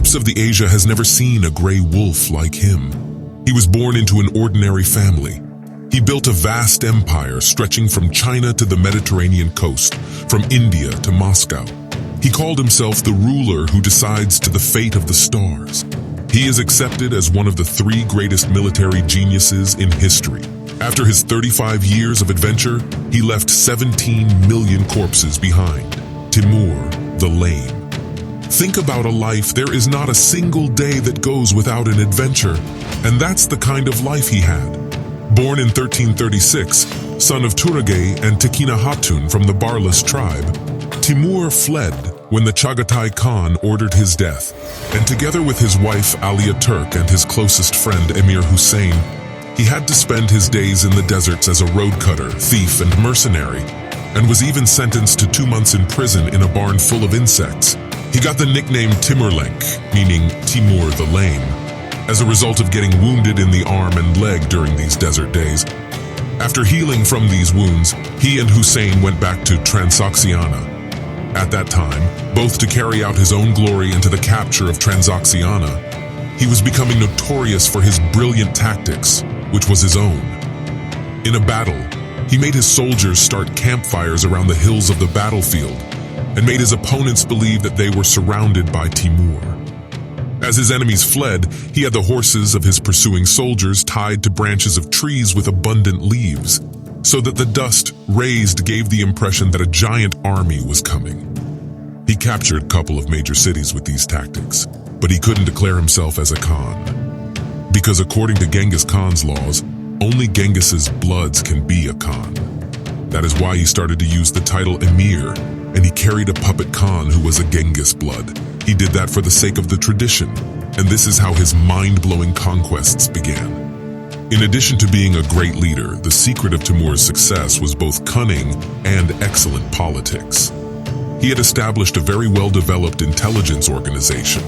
Perhaps of the Asia has never seen a gray wolf like him. He was born into an ordinary family. He built a vast empire stretching from China to the Mediterranean coast, from India to Moscow. He called himself the ruler who decides to the fate of the stars. He is accepted as one of the 3 greatest military geniuses in history. After his 35 years of adventure, he left 17 million corpses behind. Timur, the Lame. Think about a life. There is not a single day that goes without an adventure, and that's the kind of life he had. Born in 1336, son of Turagay and Tekina Hatun from the Barlas tribe, Timur fled when the Chagatai Khan ordered his death, and together with his wife Ozturk and his closest friend Emir Hussein, he had to spend his days in the deserts as a road cutter, thief, and mercenary, and was even sentenced to 2 months in prison in a barn full of insects. He got the nickname Timurlenk, meaning Timur the Lame, as a result of getting wounded in the arm and leg during these desert days. After healing from these wounds, he and Hussein went back to Transoxiana. At that time, both to carry out his own glory and to the capture of Transoxiana, he was becoming notorious for his brilliant tactics, which was his own. In a battle, he made his soldiers start campfires around the hills of the battlefield and made his opponents believe that they were surrounded by Timur. As his enemies fled, he had the horses of his pursuing soldiers tied to branches of trees with abundant leaves, so that the dust raised gave the impression that a giant army was coming. He captured a couple of major cities with these tactics, but he couldn't declare himself as a Khan. Because according to Genghis Khan's laws, only Genghis's bloods can be a Khan. That is why he started to use the title Emir, and he carried a puppet Khan who was a Genghis blood. He did that for the sake of the tradition, and this is how his mind-blowing conquests began. In addition to being a great leader, the secret of Timur's success was both cunning and excellent politics. He had established a very well-developed intelligence organization.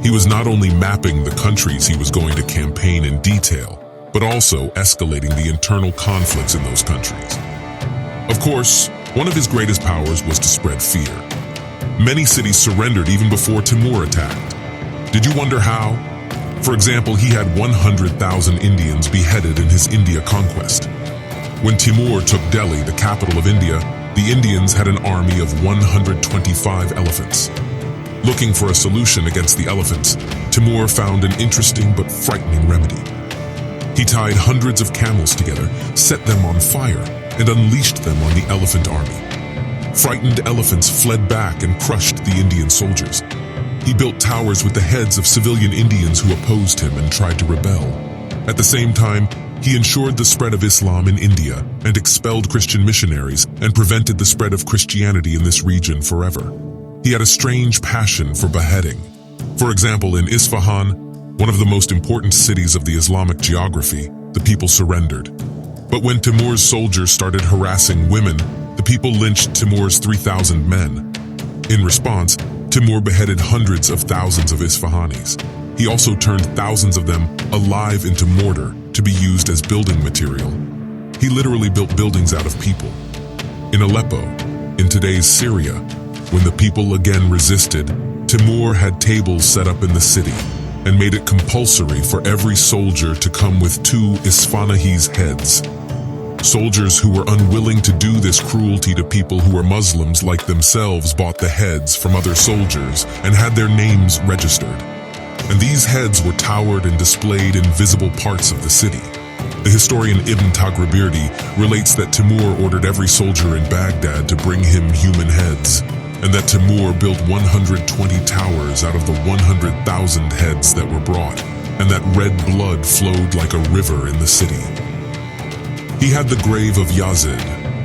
He was not only mapping the countries he was going to campaign in detail, but also escalating the internal conflicts in those countries. Of course, one of his greatest powers was to spread fear. Many cities surrendered even before Timur attacked. Did you wonder how? For example, he had 100,000 Indians beheaded in his India conquest. When Timur took Delhi, the capital of India, the Indians had an army of 125 elephants. Looking for a solution against the elephants, Timur found an interesting but frightening remedy. He tied hundreds of camels together, set them on fire, and unleashed them on the elephant army. Frightened elephants fled back and crushed the Indian soldiers. He built towers with the heads of civilian Indians who opposed him and tried to rebel. At the same time, he ensured the spread of Islam in India and expelled Christian missionaries and prevented the spread of Christianity in this region forever. He had a strange passion for beheading. For example, in Isfahan, one of the most important cities of the Islamic geography, the people surrendered. But when Timur's soldiers started harassing women, the people lynched Timur's 3,000 men. In response, Timur beheaded hundreds of thousands of Isfahanis. He also turned thousands of them alive into mortar to be used as building material. He literally built buildings out of people. In Aleppo, in today's Syria, when the people again resisted, Timur had tables set up in the city and made it compulsory for every soldier to come with 2 Isfahani's heads. Soldiers who were unwilling to do this cruelty to people who were Muslims like themselves bought the heads from other soldiers and had their names registered. And these heads were towered and displayed in visible parts of the city. The historian Ibn Tagrabirdi relates that Timur ordered every soldier in Baghdad to bring him human heads, and that Timur built 120 towers out of the 100,000 heads that were brought, and that red blood flowed like a river in the city. He had the grave of Yazid,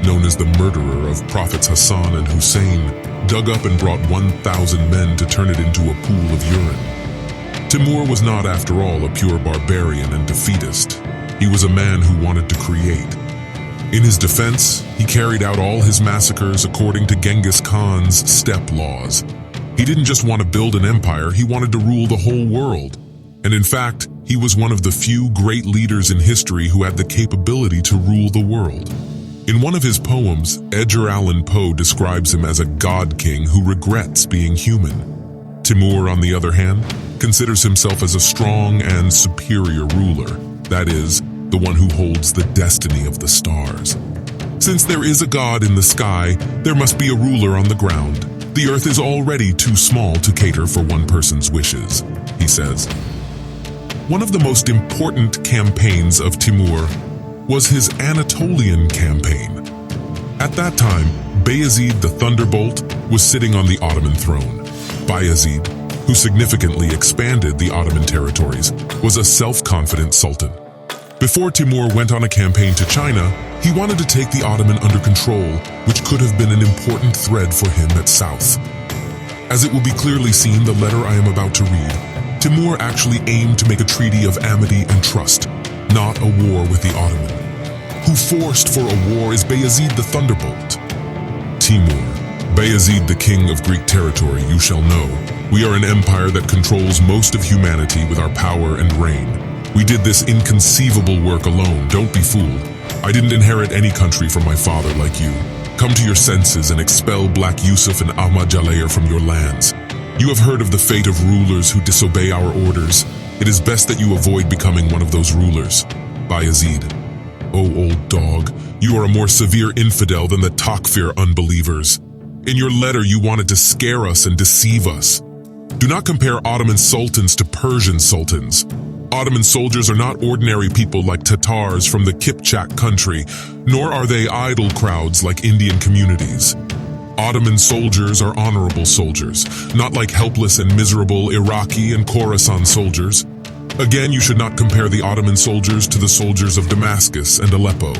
known as the murderer of Prophets Hassan and Hussein, dug up and brought 1,000 men to turn it into a pool of urine. Timur was not, after all, a pure barbarian and defeatist. He was a man who wanted to create. In his defense, he carried out all his massacres according to Genghis Khan's steppe laws. He didn't just want to build an empire, he wanted to rule the whole world. And in fact, he was one of the few great leaders in history who had the capability to rule the world. In one of his poems, Edgar Allan Poe describes him as a god king who regrets being human. Timur, on the other hand, considers himself as a strong and superior ruler, that is, the one who holds the destiny of the stars. Since there is a god in the sky, there must be a ruler on the ground. The earth is already too small to cater for one person's wishes, he says. One of the most important campaigns of Timur was his Anatolian campaign. At that time, Bayezid the Thunderbolt was sitting on the Ottoman throne. Bayezid, who significantly expanded the Ottoman territories, was a self-confident sultan. Before Timur went on a campaign to China, he wanted to take the Ottoman under control, which could have been an important thread for him at south. As it will be clearly seen the letter I am about to read, Timur actually aimed to make a treaty of amity and trust, not a war with the Ottoman. Who forced for a war is Bayezid the Thunderbolt. Timur, Bayezid the king of Greek territory, you shall know. We are an empire that controls most of humanity with our power and reign. We did this inconceivable work alone, don't be fooled. I didn't inherit any country from my father like you. Come to your senses and expel Black Yusuf and Ahmad Jalair from your lands. You have heard of the fate of rulers who disobey our orders. It is best that you avoid becoming one of those rulers. Bayezid. Oh, old dog, you are a more severe infidel than the Takfir unbelievers. In your letter, you wanted to scare us and deceive us. Do not compare Ottoman sultans to Persian sultans. Ottoman soldiers are not ordinary people like Tatars from the Kipchak country, nor are they idle crowds like Indian communities. Ottoman soldiers are honorable soldiers, not like helpless and miserable Iraqi and Khorasan soldiers. Again, you should not compare the Ottoman soldiers to the soldiers of Damascus and Aleppo.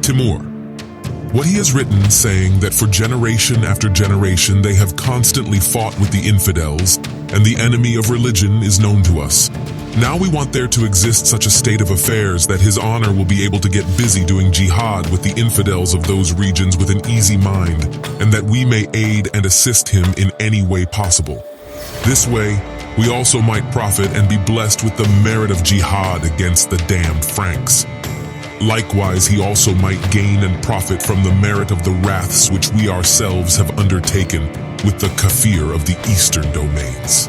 Timur. What he has written saying that for generation after generation they have constantly fought with the infidels, and the enemy of religion is known to us. Now we want there to exist such a state of affairs that his honor will be able to get busy doing jihad with the infidels of those regions with an easy mind, and that we may aid and assist him in any way possible. This way, we also might profit and be blessed with the merit of jihad against the damned Franks. Likewise, he also might gain and profit from the merit of the wraths which we ourselves have undertaken with the Kafir of the eastern domains.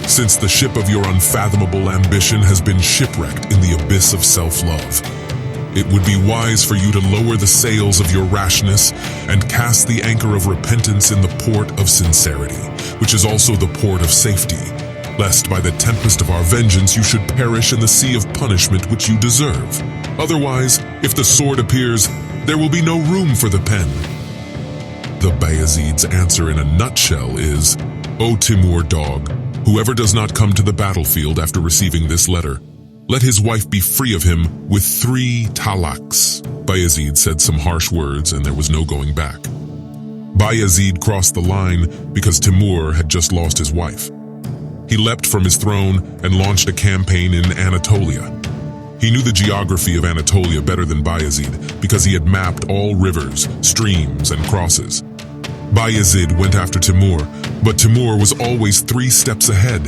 Since the ship of your unfathomable ambition has been shipwrecked in the abyss of self-love, it would be wise for you to lower the sails of your rashness and cast the anchor of repentance in the port of sincerity, which is also the port of safety, lest by the tempest of our vengeance you should perish in the sea of punishment which you deserve. Otherwise, if the sword appears, there will be no room for the pen. The Bayezid's answer in a nutshell is, O Timur dog, whoever does not come to the battlefield after receiving this letter, let his wife be free of him with 3 talaqs. Bayezid said some harsh words and there was no going back. Bayezid crossed the line because Timur had just lost his wife. He leapt from his throne and launched a campaign in Anatolia. He knew the geography of Anatolia better than Bayezid because he had mapped all rivers, streams, and crosses. Bayezid went after Timur, but Timur was always 3 steps ahead.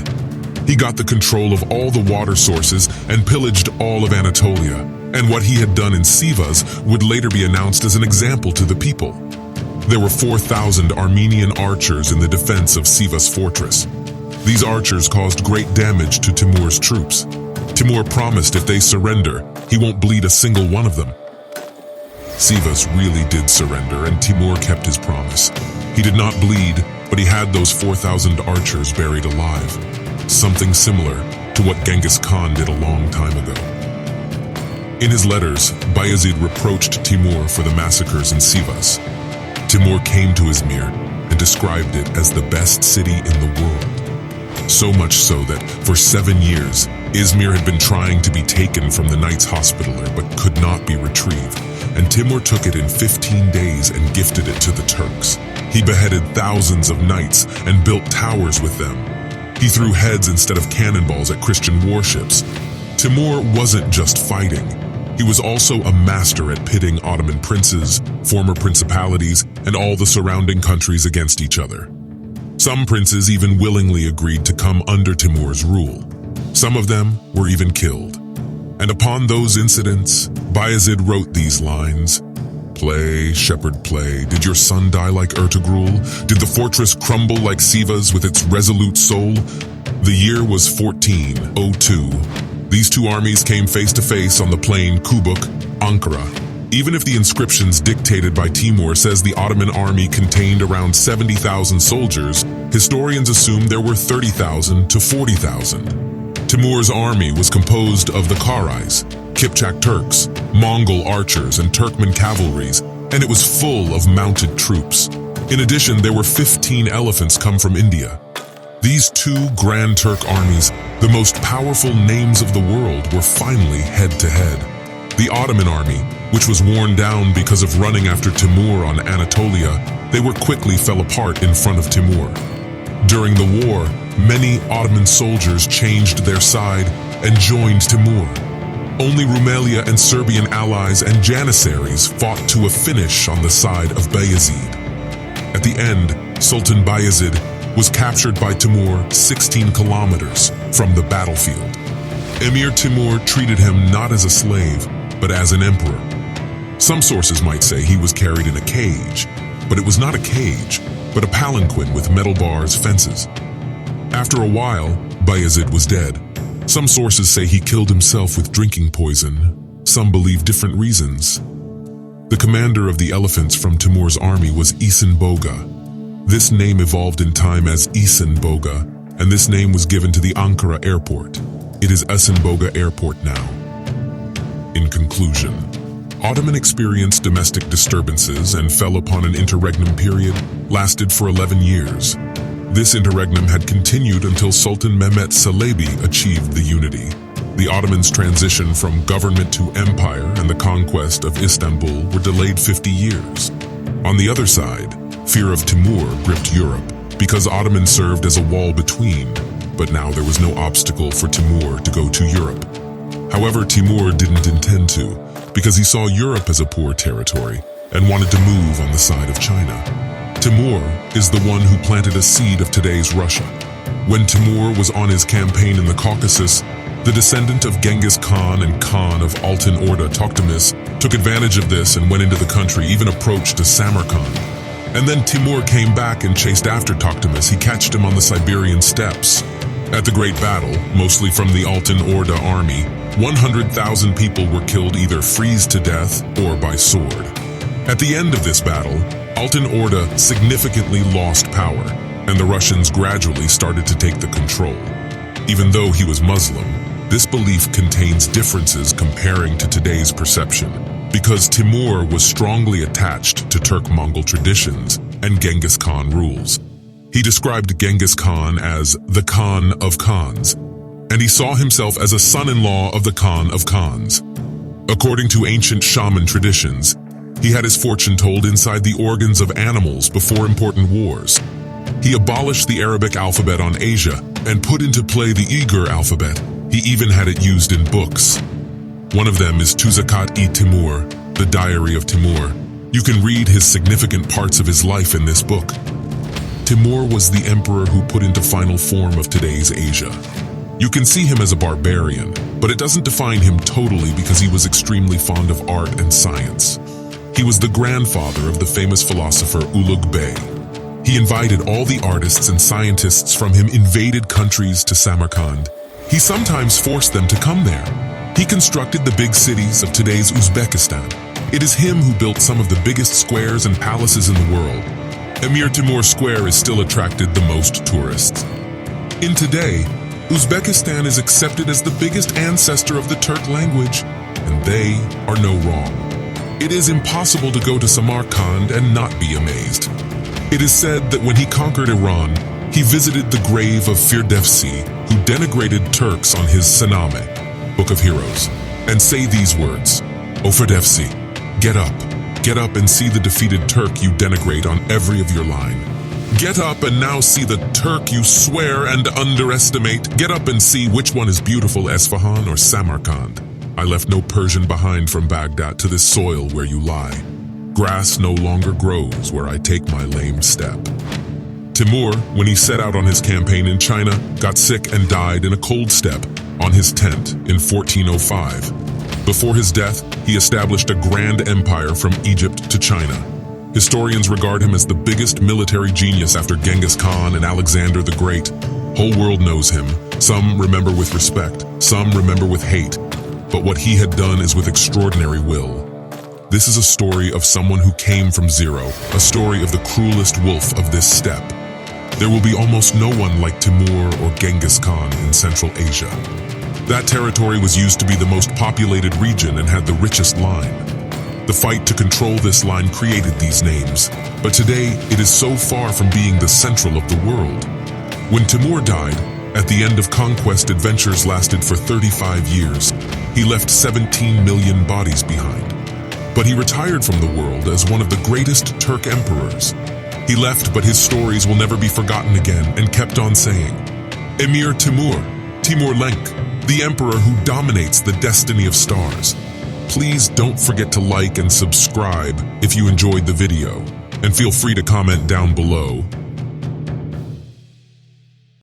He got the control of all the water sources and pillaged all of Anatolia, and what he had done in Sivas would later be announced as an example to the people. There were 4,000 Armenian archers in the defense of Sivas fortress. These archers caused great damage to Timur's troops. Timur promised if they surrender, he won't bleed a single one of them. Sivas really did surrender, and Timur kept his promise. He did not bleed, but he had those 4,000 archers buried alive. Something similar to what Genghis Khan did a long time ago. In his letters, Bayezid reproached Timur for the massacres in Sivas. Timur came to Izmir and described it as the best city in the world. So much so that, for 7 years, Izmir had been trying to be taken from the Knights Hospitaller but could not be retrieved, and Timur took it in 15 days and gifted it to the Turks. He beheaded thousands of knights and built towers with them. He threw heads instead of cannonballs at Christian warships. Timur wasn't just fighting. He was also a master at pitting Ottoman princes, former principalities, and all the surrounding countries against each other. Some princes even willingly agreed to come under Timur's rule. Some of them were even killed. And upon those incidents, Bayezid wrote these lines, "Play, shepherd, play. Did your son die like Ertugrul? Did the fortress crumble like Sivas with its resolute soul? The year was 1402. These two armies came face to face on the plain Kubuk, Ankara. Even if the inscriptions dictated by Timur says the Ottoman army contained around 70,000 soldiers, historians assume there were 30,000 to 40,000. Timur's army was composed of the Karais, Kipchak Turks, Mongol archers, and Turkmen cavalries, and it was full of mounted troops. In addition, there were 15 elephants come from India. These two Grand Turk armies, the most powerful names of the world, were finally head-to-head. The Ottoman army, which was worn down because of running after Timur on Anatolia, they quickly fell apart in front of Timur. During the war, many Ottoman soldiers changed their side and joined Timur. Only Rumelia and Serbian allies and Janissaries fought to a finish on the side of Bayezid. At the end, Sultan Bayezid was captured by Timur 16 kilometers from the battlefield. Emir Timur treated him not as a slave, but as an emperor. Some sources might say he was carried in a cage, but it was not a cage, but a palanquin with metal bars, fences. After a while, Bayezid was dead. Some sources say he killed himself with drinking poison. Some believe different reasons. The commander of the elephants from Timur's army was Isin Boga. This name evolved in time as Isin Boga, and this name was given to the Ankara airport. It is Isin Boga Airport now. In conclusion, Ottoman experienced domestic disturbances and fell upon an interregnum period, lasted for 11 years. This interregnum had continued until Sultan Mehmet Çelebi achieved the unity. The Ottomans' transition from government to empire and the conquest of Istanbul were delayed 50 years. On the other side, fear of Timur gripped Europe because Ottomans served as a wall between, but now there was no obstacle for Timur to go to Europe. However, Timur didn't intend to, because he saw Europe as a poor territory and wanted to move on the side of China. Timur is the one who planted a seed of today's Russia. When Timur was on his campaign in the Caucasus, the descendant of Genghis Khan and Khan of Altyn Orda, Tokhtamis, took advantage of this and went into the country, even approached to Samarkand. And then Timur came back and chased after Tokhtamis. He catched him on the Siberian steppes. At the Great Battle, mostly from the Altyn Orda army, 100,000 people were killed either freeze to death or by sword. At the end of this battle, Altyn Orda significantly lost power, and the Russians gradually started to take the control. Even though he was Muslim, this belief contains differences comparing to today's perception, because Timur was strongly attached to Turk-Mongol traditions and Genghis Khan rules. He described Genghis Khan as the Khan of Khans, and he saw himself as a son-in-law of the Khan of Khans. According to ancient shaman traditions, he had his fortune told inside the organs of animals before important wars. He abolished the Arabic alphabet on Asia and put into play the Uyghur alphabet. He even had it used in books. One of them is Tuzakat-i-Timur, the Diary of Timur. You can read his significant parts of his life in this book. Timur was the emperor who put into final form of today's Asia. You can see him as a barbarian, but it doesn't define him totally because he was extremely fond of art and science. He was the grandfather of the famous philosopher Ulugh Bey. He invited all the artists and scientists from him invaded countries to Samarkand. He sometimes forced them to come there. He constructed the big cities of today's Uzbekistan. It is him who built some of the biggest squares and palaces in the world. Emir Timur Square is still attracted the most tourists. In today, Uzbekistan is accepted as the biggest ancestor of the Turk language, and they are no wrong. It is impossible to go to Samarkand and not be amazed. It is said that when he conquered Iran, he visited the grave of Firdevsi, who denigrated Turks on his Saname, Book of Heroes, and say these words, "O Firdevsi, get up and see the defeated Turk you denigrate on every of your line. Get up and now see the Turk you swear and underestimate. Get up and see which one is beautiful, Esfahan or Samarkand. I left no Persian behind from Baghdad to this soil where you lie. Grass no longer grows where I take my lame step." Timur, when he set out on his campaign in China, got sick and died in a cold steppe on his tent in 1405. Before his death, he established a grand empire from Egypt to China. Historians regard him as the biggest military genius after Genghis Khan and Alexander the Great. Whole world knows him. Some remember with respect, some remember with hate. But what he had done is with extraordinary will. This is a story of someone who came from zero, a story of the cruelest wolf of this steppe. There will be almost no one like Timur or Genghis Khan in Central Asia. That territory was used to be the most populated region and had the richest line. The fight to control this line created these names, but today it is so far from being the central of the world. When Timur died, at the end of conquest adventures lasted for 35 years, he left 17 million bodies behind. But he retired from the world as one of the greatest Turk emperors. He left, but his stories will never be forgotten again, and kept on saying, Emir Timur, Timur-Lenk, the emperor who dominates the destiny of stars. Please don't forget to like and subscribe if you enjoyed the video, and feel free to comment down below.